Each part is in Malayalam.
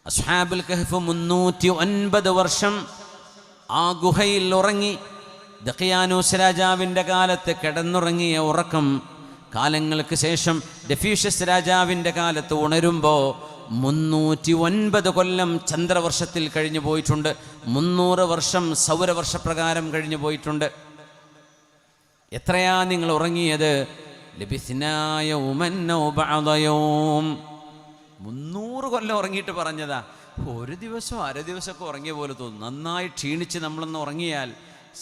അസ്ഹാബുൽ കഹ്ഫ് 309 വർഷം ആ ഗുഹയിൽ ഉറങ്ങി. ദഖിയാനൂസ് രാജാവിൻ്റെ കാലത്ത് കിടന്നുറങ്ങിയ ഉറക്കം കാലങ്ങൾക്ക് ശേഷം ഡെഫ്യൂഷ്യസ് രാജാവിൻ്റെ കാലത്ത് ഉണരുമ്പോൾ 309 കൊല്ലം ചന്ദ്രവർഷത്തിൽ കഴിഞ്ഞു പോയിട്ടുണ്ട്. 300 വർഷം സൗരവർഷപ്രകാരം കഴിഞ്ഞു പോയിട്ടുണ്ട്. എത്രയാ നിങ്ങൾ ഉറങ്ങിയത്? ലബിസ്നായ 300 കൊല്ലം ഉറങ്ങിയിട്ട് പറഞ്ഞതാ. ഒരു ദിവസം അര ദിവസമൊക്കെ ഉറങ്ങിയ പോലെ തോന്നും. നന്നായി ക്ഷീണിച്ച് നമ്മളൊന്ന് ഉറങ്ങിയാൽ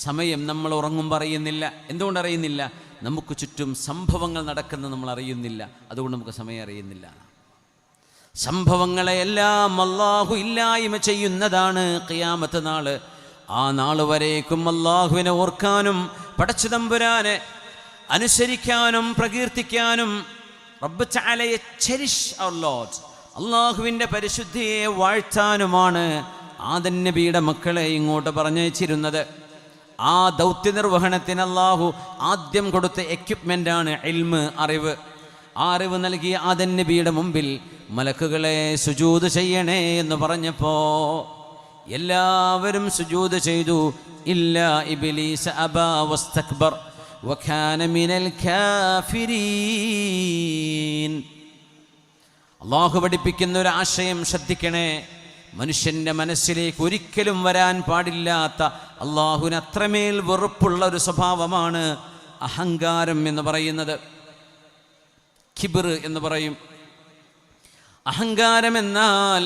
സമയം നമ്മൾ ഉറങ്ങുമ്പോൾ അറിയുന്നില്ല. എന്തുകൊണ്ട് അറിയുന്നില്ല? നമുക്ക് ചുറ്റും സംഭവങ്ങൾ നടക്കുന്നത് നമ്മൾ അറിയുന്നില്ല. അതുകൊണ്ട് നമുക്ക് സമയം അറിയുന്നില്ല. സംഭവങ്ങളെ എല്ലാം അല്ലാഹു ഇല്ലായ്മ ചെയ്യുന്നതാണ് ഖിയാമത്ത് നാള്. ആ നാള് വരേക്കും അല്ലാഹുവിനെ ഓർക്കാനും പടച്ച തമ്പുരാനെ അനുസരിക്കാനും പ്രകീർത്തിക്കാനും റബ്ബ് തആലയെ ചെരിഷ് അവർ ലോർഡ്, അല്ലാഹുവിൻ്റെ പരിശുദ്ധിയെ വാഴ്ത്താനുമാണ് ആദം നബിയുടെ മക്കളെ ഇങ്ങോട്ട് പറഞ്ഞയച്ചിരുന്നത്. ആ ദൗത്യ നിർവഹണത്തിന് അല്ലാഹു ആദ്യം കൊടുത്ത എക്യുപ്മെൻ്റാണ് ഇൽമ്, അറിവ്. ആ അറിവ് നൽകിയ ആദം നബിയുടെ മുമ്പിൽ മലക്കുകളെ സുജൂദ് ചെയ്യണേ എന്ന് പറഞ്ഞപ്പോൾ എല്ലാവരും സുജൂദ് ചെയ്തു. ഇല്ലാ ഇബ്ലീസ് അബാ വസ്തക്ബർ വകാന മിനൽ കാഫിരീൻ. അല്ലാഹു പഠിപ്പിക്കുന്ന ഒരു ആശയം ശ്രദ്ധിക്കണേ. മനുഷ്യൻ്റെ മനസ്സിലേക്ക് ഒരിക്കലും വരാൻ പാടില്ലാത്ത, അള്ളാഹുവിന് അത്രമേൽ വെറുപ്പുള്ള ഒരു സ്വഭാവമാണ് അഹങ്കാരം എന്ന് പറയുന്നത്. കിബ്ർ എന്ന് പറയും. അഹങ്കാരം എന്നാൽ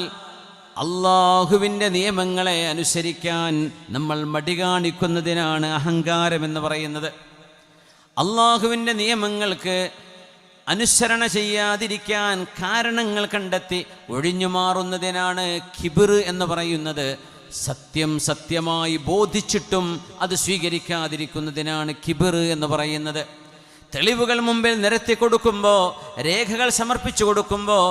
അള്ളാഹുവിൻ്റെ നിയമങ്ങളെ അനുസരിക്കാൻ നമ്മൾ മടി കാണിക്കുന്നതിനാണ് അഹങ്കാരം എന്ന് പറയുന്നത്. അള്ളാഹുവിൻ്റെ നിയമങ്ങൾക്ക് അനുസരണ ചെയ്യാതിരിക്കാൻ കാരണങ്ങൾ കണ്ടെത്തി ഒഴിഞ്ഞു മാറുന്നതിനാണ് കിബ്ർ എന്ന് പറയുന്നത്. സത്യം സത്യമായി ബോധിച്ചിട്ടും അത് സ്വീകരിക്കാതിരിക്കുന്നതിനാണ് കിബ്ർ എന്ന് പറയുന്നത്. തെളിവുകൾ മുമ്പിൽ നിരത്തി കൊടുക്കുമ്പോൾ, രേഖകൾ സമർപ്പിച്ചു കൊടുക്കുമ്പോൾ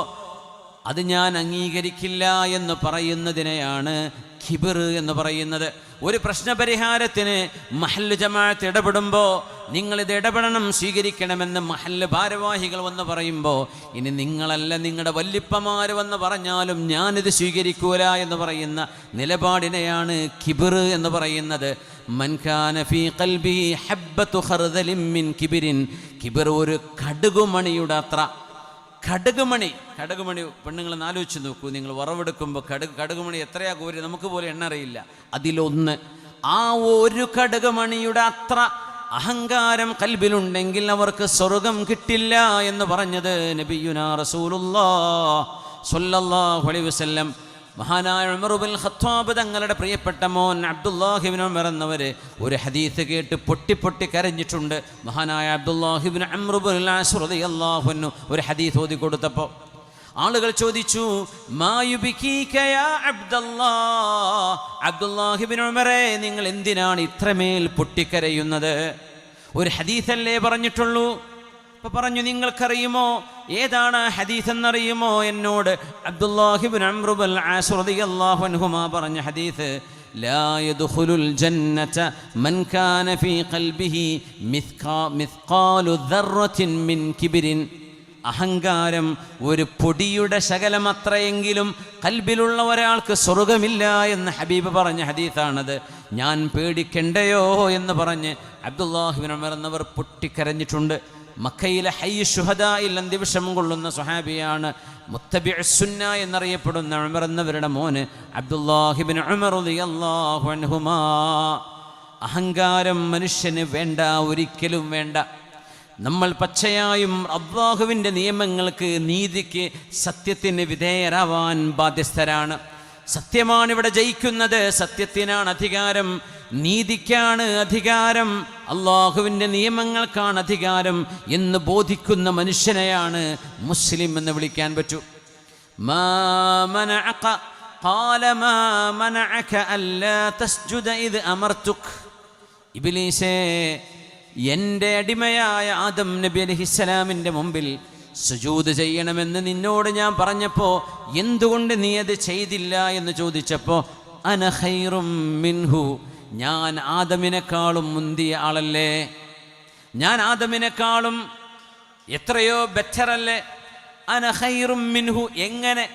അത് ഞാൻ അംഗീകരിക്കില്ല എന്ന് പറയുന്നതിനെയാണ് കിബ്ർ എന്ന് പറയുന്നത്. ഒരു പ്രശ്നപരിഹാരത്തിന് മഹല്ല് ജമാഅത്ത് ഇടപെടുമ്പോൾ നിങ്ങളിത് ഇടപെടണം, സ്വീകരിക്കണമെന്ന് മഹല്ല് ഭാരവാഹികൾ വന്ന് പറയുമ്പോൾ, ഇനി നിങ്ങളല്ല നിങ്ങളുടെ വല്ലിപ്പമാർ വന്ന് പറഞ്ഞാലും ഞാനിത് സ്വീകരിക്കൂല എന്ന് പറയുന്ന നിലപാടിനെയാണ് കിബ്ർ എന്ന് പറയുന്നത്. മൻ കാന ഫീ ഖൽബിഹി ഹബ്ബത്തു ഖർദലിൻ മിൻ കിബ്രിൻ. കിബ്ർ ഒരു കടുകുമണിയുടെ അത്ര. കടുകുമണി പെണ്ണുങ്ങൾ ആലോചിച്ച് നോക്കൂ. നിങ്ങൾ വറവെടുക്കുമ്പോൾ കടുകുമണി എത്രയാ കോരി നമുക്ക് പോലും എണ്ണ അറിയില്ല. അതിലൊന്ന്. ആ ഒരു കടുകുമണിയുടെ അത്ര അഹങ്കാരം കൽബിലുണ്ടെങ്കിൽ അവർക്ക് സ്വർഗം കിട്ടില്ല എന്ന് പറഞ്ഞത് നബിയുനാ റസൂലുള്ളാഹി സ്വല്ലല്ലാഹു അലൈഹി വസല്ലം. മഹാനായ ഉമർ ഇബ്നുൽ ഖത്താബ് തങ്ങളുടെ പ്രിയപ്പെട്ട മോൻ അബ്ദുല്ലാഹി ഇബ്നു ഉമർ എന്നവർ ഒരു ഹദീസ് കേട്ട് പൊട്ടി കരഞ്ഞിട്ടുണ്ട്. മഹാനായ അബ്ദുല്ലാഹി ഇബ്നു അംർ ഇബ്നുൽ ആസ് റളിയല്ലാഹു അൻഹു ഒരു ഹദീസ് ഓതി കൊടുത്തപ്പോൾ ആളുകൾ ചോദിച്ചു, മാ യുബികീക യാ അബ്ദുല്ലാഹ്, അബ്ദുല്ലാഹി ഇബ്നു ഉമറേ നിങ്ങൾ എന്തിനാണ് ഇത്രമേൽ പൊട്ടിക്കരയുന്നത്? ഒരു ഹദീസല്ലേ പറഞ്ഞിട്ടുള്ളൂ. അപ്പോൾ പറഞ്ഞു, നിങ്ങൾക്കറിയുമോ ഏതാണ് ഹദീസ് എന്നറിയുമോ? എന്നോട് അബ്ദുല്ലാഹി ഇബ്നു അംർ ഇബ്നുൽ ആസ് റളിയല്ലാഹു അൻഹുമാ പറഞ്ഞ ഹദീസ്, ലാ യദ്ഖുലുൽ ജന്നത മൻ കാന ഫീ ഖൽബിഹി മിസ്ഖാലു ദർറത്തിൻ മിൻ കിബ്രിൻ. അഹങ്കാരം ഒരു പൊടിയുടെ ശകലമത്രയെങ്കിലും കൽബിലുള്ള ഒരാൾക്ക് സ്വർഗമില്ല എന്ന് ഹബീബ് പറഞ്ഞ ഹദീസാണത്. ഞാൻ പേടിക്കണ്ടയോ എന്ന് പറഞ്ഞ് അബ്ദുല്ലാഹി ഇബ്നു ഉമർ എന്നവർ പൊട്ടിക്കരഞ്ഞിട്ടുണ്ട്. മക്കയിലെ ഹയ്യ് ശുഹദായിൽ അന്ത്യവിഷം കൊള്ളുന്ന സ്വഹാബിയാണ്. മുത്തബിഉ സുന്ന എന്നറിയപ്പെടുന്ന ഉമർ എന്നവരുടെ മോന് അബ്ദുല്ലാഹി ഇബ്നു ഉമർ റളിയല്ലാഹു അൻഹുമാ. അഹങ്കാരം മനുഷ്യന് വേണ്ട, ഒരിക്കലും വേണ്ട. നമ്മൾ പച്ചയായും അല്ലാഹുവിൻ്റെ നിയമങ്ങൾക്ക്, നീതിക്ക്, സത്യത്തിന് വിധേയരാവാൻ ബാധ്യസ്ഥരാണ്. സത്യമാണ് ഇവിടെ ജയിക്കുന്നത്, സത്യത്തിനാണ് അധികാരം, നീതിക്കാണ് അധികാരം, അള്ളാഹുവിൻ്റെ നിയമങ്ങൾക്കാണ് അധികാരം എന്ന് ബോധിക്കുന്ന മനുഷ്യനെയാണ് മുസ്ലിം എന്ന് വിളിക്കാൻ പറ്റൂ. മാ മനഅക ഖാല മാ മനഅക അല്ലാ തസ്ജുദ ഇദ് അമർതുക്. ഇബ്ലീസേ, എൻ്റെ അടിമയായ ആദം നബി അലൈഹിസ്സലാമിൻ്റെ മുമ്പിൽ സുജൂദ് ചെയ്യണമെന്ന് നിന്നോട് ഞാൻ പറഞ്ഞപ്പോൾ എന്തുകൊണ്ട് നീ അത് ചെയ്തില്ല എന്ന് ചോദിച്ചപ്പോൾ, അന ഖൈറും മിൻഹു, ഞാൻ ആദമിനെക്കാളും മുന്തിയ ആളല്ലേ, ഞാൻ ആദമിനെക്കാളും എത്രയോ ബെറ്ററല്ലേ. അന ഖൈറും മിൻഹു. എങ്ങനെ?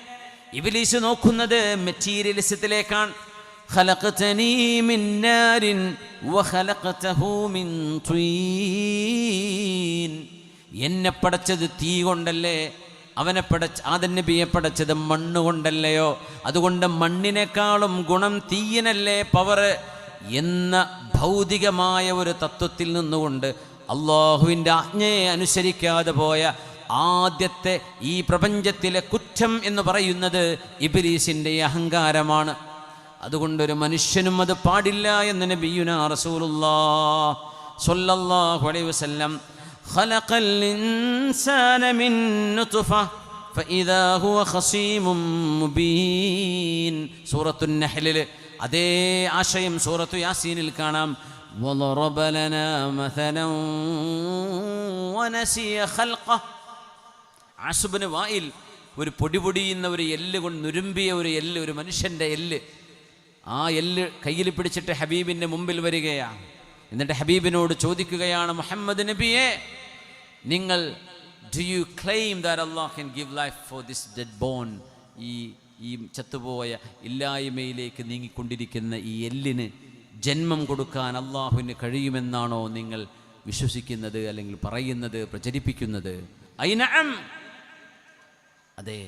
ഇബ്ലീസ് നോക്കുന്നത് മെറ്റീരിയലിസത്തിലേക്കാണ്. ഖലഖതനീ മിൻ നാരിൻ വഖലഖതഹു മിൻ തീൻ. എന്നെ പടച്ചത് തീ കൊണ്ടല്ലേ, ആദം നബിയെ പടച്ചത് മണ്ണ് കൊണ്ടല്ലയോ, അതുകൊണ്ട് മണ്ണിനേക്കാളും ഗുണം തീയിനല്ലേ പവർ എന്ന ഭൗതികമായ ഒരു തത്വത്തിൽ നിന്നുകൊണ്ട് അള്ളാഹുവിൻ്റെ ആജ്ഞയെ അനുസരിക്കാതെ പോയ ആദ്യത്തെ ഈ പ്രപഞ്ചത്തിലെ കുറ്റം എന്ന് പറയുന്നത് ഇബ്ലീസിൻ്റെ അഹങ്കാരമാണ്. അതുകൊണ്ടൊരു മനുഷ്യനും അത് പാടില്ല എന്ന് നബിയുനാ റസൂലുള്ളാഹി സ്വല്ലല്ലാഹു അലൈഹി വസല്ലം ഖലഖൽ ഇൻസാന മിൻ നുത്ഫ ഫഇദാ ഹുവ ഖസീമും മുബീൻ. സൂറത്തുൻ നഹ്ലിൽ അതേ ആശയം സൂറത്തു യാസീനിൽ കാണാം. വളറബ ലനാ മസലൻ വനസിയ ഖൽഖഹ്. ആസുബിന് വായിൽ ഒരു പൊടിയുന്ന ഒരു എല്ല് കൊണ്ട് നുരുമ്പിയ ഒരു എല്ല്, ഒരു മനുഷ്യൻ്റെ എല്ല്. ആ എല്ല് കയ്യിൽ പിടിച്ചിട്ട് ഹബീബിൻ്റെ മുമ്പിൽ വരികയാണ്. എന്നിട്ട് ഹബീബിനോട് ചോദിക്കുകയാണ്, മുഹമ്മദ് നബിയെ, നിങ്ങൾ do you claim that Allah can give life for this dead bone? ഈ ചത്തുപോയ ഇല്ലായ്മയിലേക്ക് നീങ്ങിക്കൊണ്ടിരിക്കുന്ന ഈ എല്ലിന് ജന്മം കൊടുക്കാൻ അള്ളാഹുവിന് കഴിയുമെന്നാണോ നിങ്ങൾ വിശ്വസിക്കുന്നത്, അല്ലെങ്കിൽ പറയുന്നത്, പ്രചരിപ്പിക്കുന്നത്? ഐനഅം, അതെ.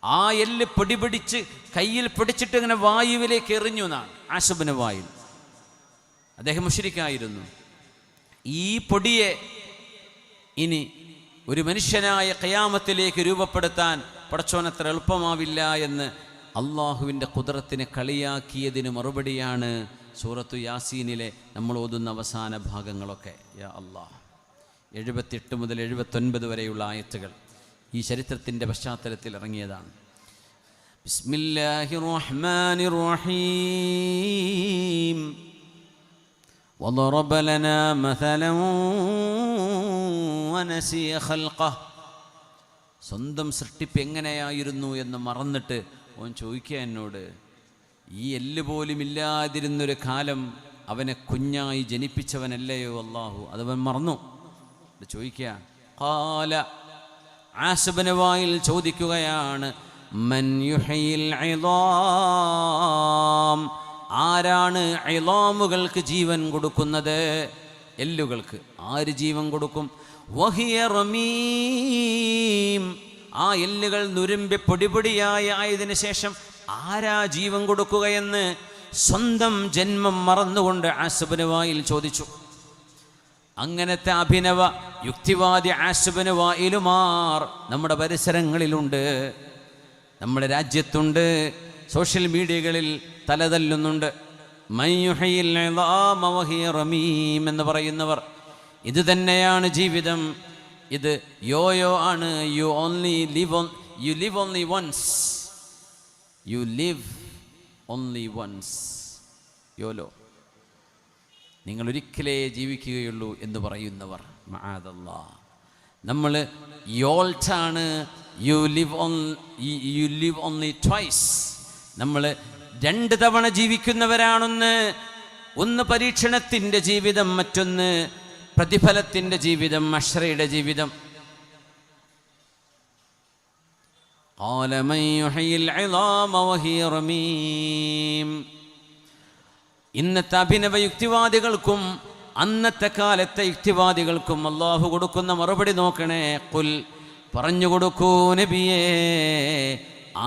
ആ എല്ല് പിടിച്ച് കയ്യിൽ പിടിച്ചിട്ട് ഇങ്ങനെ വായുവിലേക്ക് എറിഞ്ഞു എന്നാണ് ആസുബിന് വായിൽ. അദ്ദേഹം മുശ്രിക്കായിരുന്നു. ഈ പൊടിയെ ഇനി ഒരു മനുഷ്യനായ ഖിയാമത്തിലേക്ക് രൂപപ്പെടുത്താൻ പടച്ചോനത്ര എളുപ്പമാവില്ല എന്ന് അള്ളാഹുവിൻ്റെ ഖുദ്റത്തിനെ കളിയാക്കിയതിന് മറുപടിയാണ് സൂറത്തു യാസീനിലെ നമ്മൾ ഓതുന്ന അവസാന ഭാഗങ്ങളൊക്കെ. യാ അല്ലാഹ്, 78 മുതൽ 79 വരെയുള്ള ആയത്തുകൾ ഈ ചരിത്രത്തിൻ്റെ പശ്ചാത്തലത്തിൽ ഇറങ്ങിയതാണ്. ബിസ്മില്ലാഹിർ റഹ്മാനിർ റഹീം. വളറബ ലനാ മസലൻ വനസിയ ഖൽഖഹ്. സ്വന്തം സൃഷ്ടിപ്പ് എങ്ങനെയായിരുന്നു എന്ന് മറന്നിട്ട് അവൻ ചോദിക്കുക എന്നോട്, ഈ എല്ല് പോലും ഇല്ലാതിരുന്നൊരു കാലം അവനെ കുഞ്ഞായി ജനിപ്പിച്ചവനല്ലയോ അല്ലാഹു, അതവൻ മറന്നു. ചോദിക്കുക, ഖാല, ആസിബിന് വായിൽ ചോദിക്കുകയാണ്, മൻ യുഹയിൽ ഇളാം, ആരാണ് ഇളാമുകൾക്ക് ജീവൻ കൊടുക്കുന്നത്? എല്ലുകൾക്ക് ആര് ജീവൻ കൊടുക്കും? വഹിയ റമീം, ആ എല്ലുകൾ നുരുമ്പി പൊടിപൊടിയായതിനു ശേഷം ആരാ ജീവൻ കൊടുക്കുകയെന്ന് സ്വന്തം ജന്മം മറന്നുകൊണ്ട് ആസിബിന് വായിൽ ചോദിച്ചു. അങ്ങനത്തെ അഭിനവ യുക്തിവാദി ആസിബിന് വായിലുമാർ നമ്മുടെ പരിസരങ്ങളിലുണ്ട്, നമ്മുടെ രാജ്യത്തുണ്ട്, സോഷ്യൽ മീഡിയകളിൽ തലതല്ലുന്നുണ്ട്. മയ്യുഹയിൽ ഇളാമ വഹിയ റമീം എന്ന് പറയുന്നവർ. ഇത് തന്നെയാണ് ജീവിതം, ഇത് യോയോ ആണ്. You live only once, YOLO, നിങ്ങൾ ഒരിക്കലേ ജീവിക്കുകയുള്ളൂ എന്ന് പറയുന്നവർ. മഅദല്ലാഹ്, നമ്മൾ യോൾട്ടാണ്. യു ലിവ് ഓൺലി ട്വൈസ്, നമ്മൾ 2 തവണ ജീവിക്കുന്നവരാണൊന്ന്. ഒന്ന് പരീക്ഷണത്തിൻ്റെ ജീവിതം, മറ്റൊന്ന് പ്രതിഫലത്തിൻ്റെ ജീവിതം, അശ്രയുടെ ജീവിതം. ഖാല മൻ യുഹയിൽ ഇളാമ വഹിയ റമീം. ഇന്നത്തെ അഭിനവ യുക്തിവാദികൾക്കും അന്നത്തെ കാലത്തെ യുക്തിവാദികൾക്കും അള്ളാഹു കൊടുക്കുന്ന മറുപടി നോക്കണേ. ഖുൽ, പറഞ്ഞു കൊടുക്കൂ നബിയേ,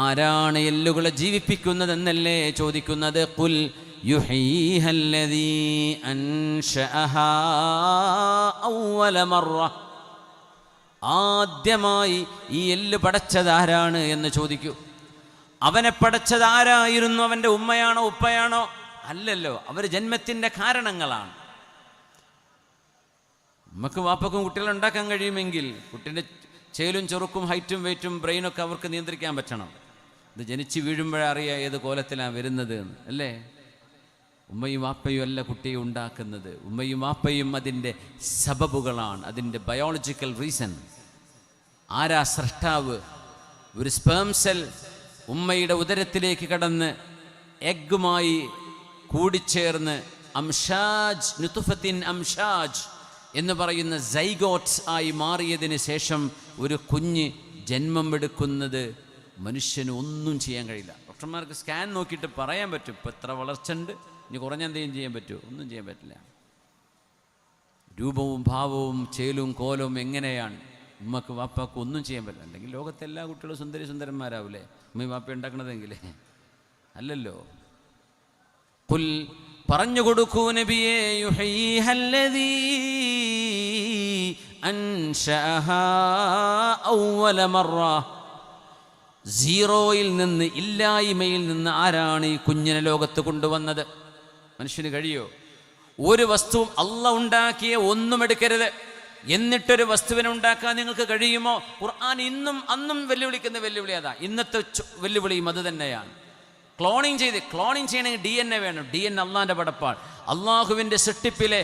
ആരാണ് എല്ലുകളെ ജീവിപ്പിക്കുന്നതെന്നല്ലേ ചോദിക്കുന്നത്. ഖുൽ യുഹീഹല്ലദീ അൻശഅഹാ അവ്വല മർറ, ആദ്യമായി ഈ എല്ല് പടച്ചതാരാണ് എന്ന് ചോദിക്കൂ. അവനെ പടച്ചതാരായിരുന്നു? അവൻ്റെ ഉമ്മയാണോ ഉപ്പയാണോ? അല്ലല്ലോ, അവർ ജന്മത്തിൻ്റെ കാരണങ്ങളാണ്. നമുക്ക് വാപ്പക്കും കുട്ടികളുണ്ടാക്കാൻ കഴിയുമെങ്കിൽ കുട്ടീൻ്റെ ചേലും ചെറുക്കും ഹൈറ്റും വെയിറ്റും ബ്രെയിനൊക്കെ അവർക്ക് നിയന്ത്രിക്കാൻ പറ്റണം. ഇത് ജനിച്ച് വീഴുമ്പോഴറിയാം ഏത് കോലത്തിലാണ് വരുന്നത് എന്ന്, അല്ലേ? ഉമ്മയും വാപ്പയും അല്ല കുട്ടിയെ ഉണ്ടാക്കുന്നത്, ഉമ്മയും വാപ്പയും അതിൻ്റെ സബബുകളാണ്, അതിൻ്റെ ബയോളജിക്കൽ റീസൺ. ആരാ സ്രഷ്ടാവ്? ഒരു സ്പേം സെൽ ഉമ്മയുടെ ഉദരത്തിലേക്ക് കടന്ന് എഗ്ഗുമായി കൂടിച്ചേർന്ന് അംഷാജ്, നുതുഫത്തിൻ അംഷാജ് എന്ന് പറയുന്ന സൈഗോട്ട്സ് ആയി മാറിയതിന് ശേഷം ഒരു കുഞ്ഞ് ജന്മം എടുക്കുന്നത് മനുഷ്യന് ഒന്നും ചെയ്യാൻ കഴിയില്ല. ഡോക്ടർമാർക്ക് സ്കാൻ നോക്കിയിട്ട് പറയാൻ പറ്റും ഇപ്പോൾ എത്ര വളർച്ച ഉണ്ട്, ഇനി കുറഞ്ഞ എന്തെങ്കിലും ചെയ്യാൻ പറ്റുമോ? ഒന്നും ചെയ്യാൻ പറ്റില്ല. രൂപവും ഭാവവും ചേലും കോലവും എങ്ങനെയാണ്, ഉമ്മക്ക് വാപ്പാക്ക് ഒന്നും ചെയ്യാൻ പറ്റില്ല. അല്ലെങ്കിൽ ലോകത്തെ എല്ലാ കുട്ടികളും സുന്ദരി സുന്ദരന്മാരാവില്ലേ ഉമ്മയും വാപ്പ ഉണ്ടാക്കണതെങ്കിലേ? അല്ലല്ലോ. ഖുൽ പറഞ്ഞു കൊടുക്കൂ നബിയേ, യുഹയ്യിഹല്ലദീ അൻശഅഹാ അവ്വല മർറ, സീറോയിൽ നിന്ന്, ഇല്ലായ്മയിൽ നിന്ന് ആരാണ് ഈ കുഞ്ഞിനെ ലോകത്ത് കൊണ്ടുവന്നത്? മനുഷ്യന് കഴിയോ? ഒരു വസ്തുവും അള്ളാഹ് ഉണ്ടാക്കിയ ഒന്നും എടുക്കരുത്, എന്നിട്ടൊരു വസ്തുവിനെ ഉണ്ടാക്കാൻ നിങ്ങൾക്ക് കഴിയുമോ? ഖുർആൻ ഇന്നും അന്നും വെല്ലുവിളിക്കുന്ന വെല്ലുവിളി അതാ. ഇന്നത്തെ വെല്ലുവിളിയും അത് തന്നെയാണ്. ക്ലോണിങ് ചെയ്യണമെങ്കിൽ DNA വേണം. DNA അള്ളാഹിൻ്റെ പടപ്പാണ്. അള്ളാഹുവിൻ്റെ സൃഷ്ടിപ്പിലെ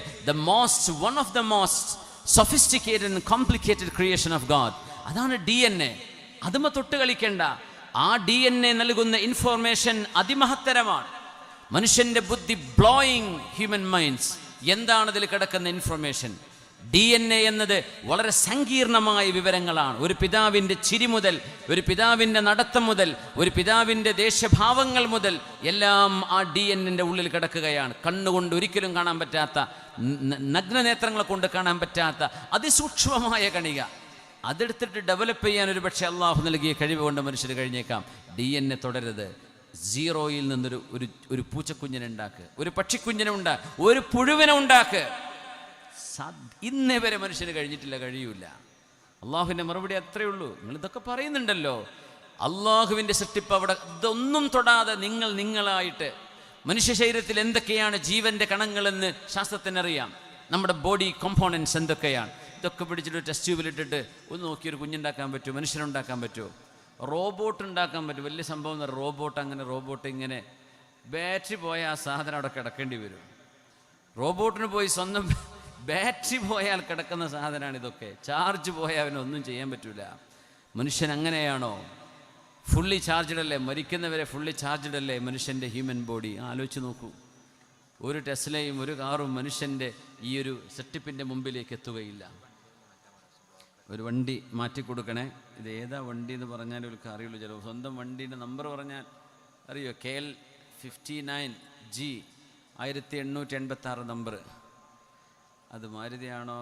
one of the most sophisticated and complicated creation of God, അതാണ് DNA. അതുമ തൊട്ട് കളിക്കേണ്ട. ആ DNA നൽകുന്ന ഇൻഫോർമേഷൻ അതിമഹത്തരമാണ്. മനുഷ്യൻ്റെ ബുദ്ധി ബ്ലോയിങ് ഹ്യൂമൻ മൈൻഡ്സ്. എന്താണ് ഇതിൽ കിടക്കുന്ന ഇൻഫർമേഷൻ? DNA എന്നത് വളരെ സങ്കീർണമായ വിവരങ്ങളാണ്. ഒരു പിതാവിൻ്റെ ചിരി മുതൽ, ഒരു പിതാവിൻ്റെ നടത്തം മുതൽ, ഒരു പിതാവിൻ്റെ ദേശഭാവങ്ങൾ മുതൽ എല്ലാം ആ DNA ഉള്ളിൽ കിടക്കുകയാണ്. കണ്ണുകൊണ്ട് ഒരിക്കലും കാണാൻ പറ്റാത്ത, നഗ്നനേത്രങ്ങളെ കൊണ്ട് കാണാൻ പറ്റാത്ത അതിസൂക്ഷ്മമായ കണിക. അതെടുത്തിട്ട് ഡെവലപ്പ് ചെയ്യാൻ ഒരു പക്ഷേ അള്ളാഹു നൽകിയ കഴിവ് കൊണ്ട് മനുഷ്യർ കഴിഞ്ഞേക്കാം. DNA തുടരുത്. സീറോയിൽ നിന്നൊരു ഒരു പൂച്ചക്കുഞ്ഞിനെ ഉണ്ടാക്ക്, ഒരു പക്ഷിക്കുഞ്ഞിനെ ഉണ്ടാക്ക്, ഒരു പുഴുവിനെ ഉണ്ടാക്ക്. ഇന്നേ വരെ മനുഷ്യന് കഴിഞ്ഞിട്ടില്ല, കഴിയൂല. അള്ളാഹുവിൻ്റെ മറുപടി അത്രയേ ഉള്ളൂ. നിങ്ങൾ ഇതൊക്കെ പറയുന്നുണ്ടല്ലോ, അള്ളാഹുവിൻ്റെ സൃഷ്ടിപ്പ് അവിടെ ഇതൊന്നും തൊടാതെ നിങ്ങളായിട്ട് മനുഷ്യ ശരീരത്തിൽ എന്തൊക്കെയാണ് ജീവൻ്റെ കണങ്ങളെന്ന് ശാസ്ത്രത്തിനറിയാം. നമ്മുടെ ബോഡി കോമ്പോണൻസ് എന്തൊക്കെയാണ്, ഇതൊക്കെ പിടിച്ചിട്ട് ടെസ്റ്റ് ട്യൂബിലിട്ടിട്ട് ഒന്ന് നോക്കിയൊരു കുഞ്ഞുണ്ടാക്കാൻ പറ്റുമോ? മനുഷ്യനുണ്ടാക്കാൻ പറ്റുമോ? റോബോട്ട് ഉണ്ടാക്കാൻ പറ്റും. വലിയ സംഭവം. റോബോട്ട് ഇങ്ങനെ ബാറ്ററി പോയ ആ സാധനം അവിടെ കിടക്കേണ്ടി വരും. റോബോട്ടിന് പോയി സ്വന്തം ബാറ്ററി പോയാൽ കിടക്കുന്ന സാധനമാണ് ഇതൊക്കെ. ചാർജ് പോയാൽ അവനൊന്നും ചെയ്യാൻ പറ്റില്ല. മനുഷ്യൻ അങ്ങനെയാണോ? ഫുള്ളി ചാർജ്ഡ് അല്ലേ? മരിക്കുന്നവരെ ഫുള്ളി ചാർജ്ഡ് അല്ലേ മനുഷ്യൻ്റെ ഹ്യൂമൻ ബോഡി? ആലോചിച്ച് നോക്കൂ. ഒരു ടെസ്ലയും ഒരു കാറും മനുഷ്യൻ്റെ ഈ ഒരു സെറ്റപ്പിൻ്റെ മുമ്പിലേക്ക് എത്തുകയില്ല. ഒരു വണ്ടി മാറ്റിക്കൊടുക്കണേ. ഇത് ഏതാ വണ്ടി എന്ന് പറഞ്ഞാൽ ഇവർക്ക് അറിയുള്ളൂ. ചിലപ്പോൾ സ്വന്തം വണ്ടീൻ്റെ നമ്പർ പറഞ്ഞാൽ അറിയോ? KL 59G 1886 number. അത് മാരുതിയാണോ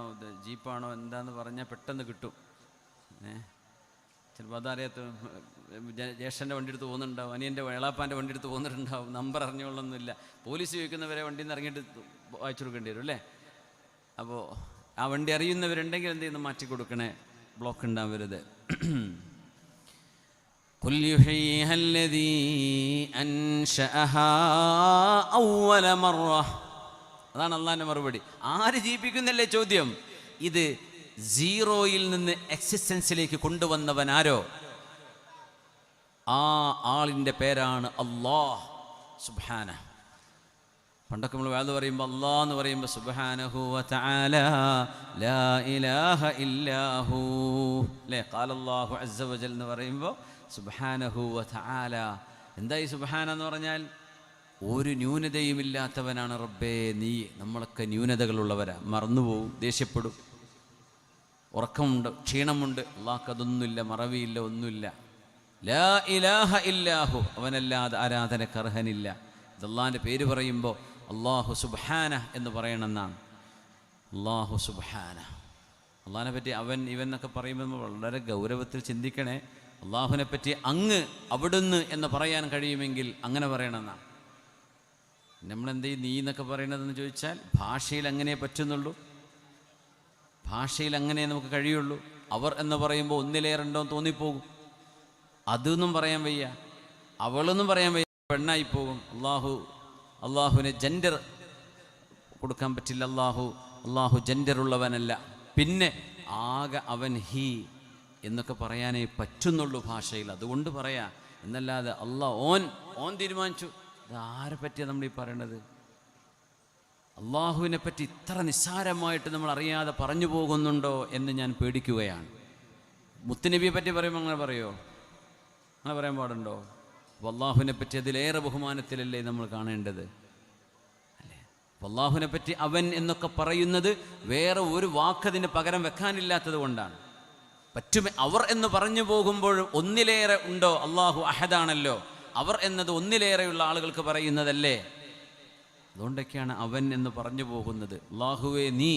ജീപ്പാണോ എന്താന്ന് പറഞ്ഞാൽ പെട്ടെന്ന് കിട്ടും. ചിലപ്പോൾ അതറിയാത്ത ജ്യേഷ്ഠൻ്റെ വണ്ടി എടുത്ത് പോകുന്നുണ്ടാവും, അനിയൻ്റെ എളാപ്പാൻ്റെ വണ്ടി എടുത്ത് പോകുന്നുണ്ടാവും. നമ്പർ അറിഞ്ഞോളൊന്നുമില്ല. പോലീസ് ചോദിക്കുന്നവരെ വണ്ടിയിൽ നിന്ന് ഇറങ്ങിയിട്ട് വായിച്ചു കൊടുക്കേണ്ടി വരും അല്ലേ? അപ്പോൾ ആ വണ്ടി അറിയുന്നവരുണ്ടെങ്കിൽ എന്ത് ചെയ്യുന്നു? മാറ്റി കൊടുക്കണേ, ബ്ലോക്ക് ഉണ്ടാവരുത്. ഖുൽ യുഹയ്യിഹാ അല്ലദീ അൻശഅഹാ അവ്വല മർറ. അതാണ് അള്ളാഹിൻ്റെ മറുപടി. ആര് ജീവിപ്പിക്കുന്നല്ലേ ചോദ്യം. ഇത് സീറോയിൽ നിന്ന് എക്സിസ്റ്റൻസിലേക്ക് കൊണ്ടുവന്നവൻ ആരോ, ആ ആളിൻ്റെ പേരാണ് അല്ലാഹ് സുബ്ഹാനഹു. പണ്ടൊക്കെ നമ്മൾ വേദ പറയുമ്പോൾ അല്ലാഹ് എന്ന് പറയുമ്പോൾ സുബ്ഹാനഹു വ തആല ലാ ഇലാഹ ഇല്ലാഹു അല്ലേ? ഖാലല്ലാഹു അസ്സ വജൽ എന്ന് പറയുമ്പോൾ സുബ്ഹാനഹു വ തആല. എന്താ ഈ സുബ്ഹാന എന്ന് പറഞ്ഞാൽ? ഒരു ന്യൂനതയുമില്ലാത്തവനാണ് റബ്ബേ നീ. നമ്മളൊക്കെ ന്യൂനതകളുള്ളവരാ, മറന്നുപോകും, ദേഷ്യപ്പെടും, ഉറക്കമുണ്ട്, ക്ഷീണമുണ്ട്. അള്ളാഹ്ക്ക് അതൊന്നുമില്ല, മറവിയില്ല, ഒന്നുമില്ല. ലാ ഇലാഹ ഇല്ലാഹു, അവനല്ലാതെ ആരാധനക്ക് അർഹനില്ല. ഇത് അള്ളാഹിൻ്റെ പേര് പറയുമ്പോൾ അല്ലാഹു സുബ്ഹാനഹ് എന്ന് പറയണമെന്നാണ്. അല്ലാഹു സുബ്ഹാനഹ്. അള്ളാഹിനെ പറ്റി അവൻ ഇവൻ എന്നൊക്കെ പറയുമ്പോൾ നമ്മൾ വളരെ ഗൗരവത്തിൽ ചിന്തിക്കണേ. അള്ളാഹുവിനെ പറ്റി അങ്ങ്, അവിടുന്ന് എന്ന് പറയാൻ കഴിയുമെങ്കിൽ അങ്ങനെ പറയണമെന്നാണ്. നമ്മളെന്ത് നീ എന്നൊക്കെ പറയണതെന്ന് ചോദിച്ചാൽ ഭാഷയിൽ അങ്ങനെ പറ്റുന്നുള്ളൂ, ഭാഷയിൽ അങ്ങനെ നമുക്ക് കഴിയുള്ളൂ. അവർ എന്ന് പറയുമ്പോൾ ഒന്നിലേറുണ്ടോ എന്ന് തോന്നിപ്പോകും. അതൊന്നും പറയാൻ വയ്യ, അവളൊന്നും പറയാൻ വയ്യ, പെണ്ണായിപ്പോകും. അള്ളാഹുവിന് ജെൻഡർ കൊടുക്കാൻ പറ്റില്ല. അള്ളാഹു ജെൻഡർ ഉള്ളവനല്ല. പിന്നെ ആകെ അവൻ ഹി എന്നൊക്കെ പറയാനേ പറ്റുന്നുള്ളൂ ഭാഷയിൽ. അതുകൊണ്ട് പറയാം എന്നല്ലാതെ ഓൻ തീരുമാനിച്ചു. ഇതാരെ പറ്റിയാണ് നമ്മൾ ഈ പറയണത്? അള്ളാഹുവിനെ പറ്റി ഇത്ര നിസ്സാരമായിട്ട് നമ്മൾ അറിയാതെ പറഞ്ഞു പോകുന്നുണ്ടോ എന്ന് ഞാൻ പേടിക്കുകയാണ്. മുത്തുനബിയെ പറ്റി പറയുമ്പോൾ അങ്ങനെ പറയുമോ? അങ്ങനെ പറയാൻ പാടുണ്ടോ? അപ്പോൾ അള്ളാഹുവിനെ പറ്റി അതിലേറെ ബഹുമാനത്തിലല്ലേ നമ്മൾ കാണേണ്ടത് അല്ലേ? അപ്പോൾ അള്ളാഹുവിനെ പറ്റി അവൻ എന്നൊക്കെ പറയുന്നത് വേറെ ഒരു വാക്കതിന് പകരം വെക്കാനില്ലാത്തത് കൊണ്ടാണ്. അവർ എന്ന് പറഞ്ഞു പോകുമ്പോൾ ഒന്നിലേറെ ഉണ്ടോ? അള്ളാഹു അഹദാണല്ലോ. അവർ എന്നത് ഒന്നിലേറെയുള്ള ആളുകൾക്ക് പറയുന്നതല്ലേ? അതുകൊണ്ടൊക്കെയാണ് അവൻ എന്ന് പറഞ്ഞു പോകുന്നത്. അള്ളാഹുവേ നീ,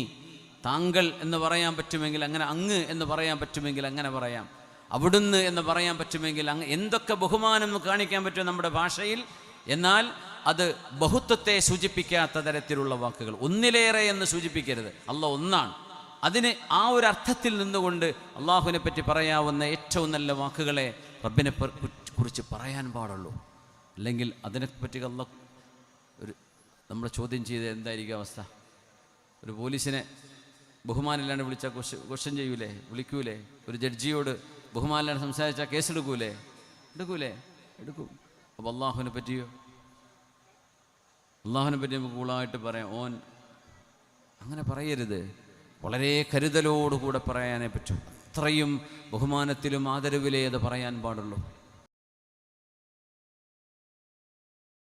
താങ്കൾ എന്ന് പറയാൻ പറ്റുമെങ്കിൽ അങ്ങനെ, അങ്ങ് എന്ന് പറയാൻ പറ്റുമെങ്കിൽ അങ്ങനെ പറയാം, അവിടുന്ന് എന്ന് പറയാൻ പറ്റുമെങ്കിൽ അങ്ങ്, എന്തൊക്കെ ബഹുമാനം കാണിക്കാൻ പറ്റും നമ്മുടെ ഭാഷയിൽ. എന്നാൽ അത് ബഹുത്വത്തെ സൂചിപ്പിക്കാത്ത തരത്തിലുള്ള വാക്കുകൾ, ഒന്നിലേറെ എന്ന് സൂചിപ്പിക്കരുത്. അള്ളാഹ് ഒന്നാണ്. അതിന് ആ ഒരു അർത്ഥത്തിൽ നിന്നുകൊണ്ട് അള്ളാഹുവിനെ പറ്റി പറയാവുന്ന ഏറ്റവും നല്ല വാക്കുകളെ റബ്ബിനെ കുറിച്ച് പറയാൻ പാടുള്ളൂ. അല്ലെങ്കിൽ അതിനെപ്പറ്റി അള്ളാഹ് നമ്മൾ ചോദ്യം ചെയ്ത് എന്തായിരിക്കും അവസ്ഥ? ഒരു പോലീസിനെ ബഹുമാനില്ലാണ്ട് വിളിച്ചാൽ ക്വസ്റ്റ്യൻ ചെയ്യൂലേ? വിളിക്കൂലേ? ഒരു ജഡ്ജിയോട് ബഹുമാനില്ലാണ്ട് സംസാരിച്ചാൽ കേസെടുക്കൂലേ? എടുക്കും. അപ്പോൾ അള്ളാഹുവിനെ പറ്റിയോ? അള്ളാഹുവിനെ പറ്റി നമുക്ക് കൂളായിട്ട് പറയാം, ഓൻ അങ്ങനെ പറയരുത്. വളരെ കരുതലോടുകൂടെ പറയാനേ പറ്റൂ. അത്രയും ബഹുമാനത്തിലും ആദരവിലേ അത് പറയാൻ പാടുള്ളൂ.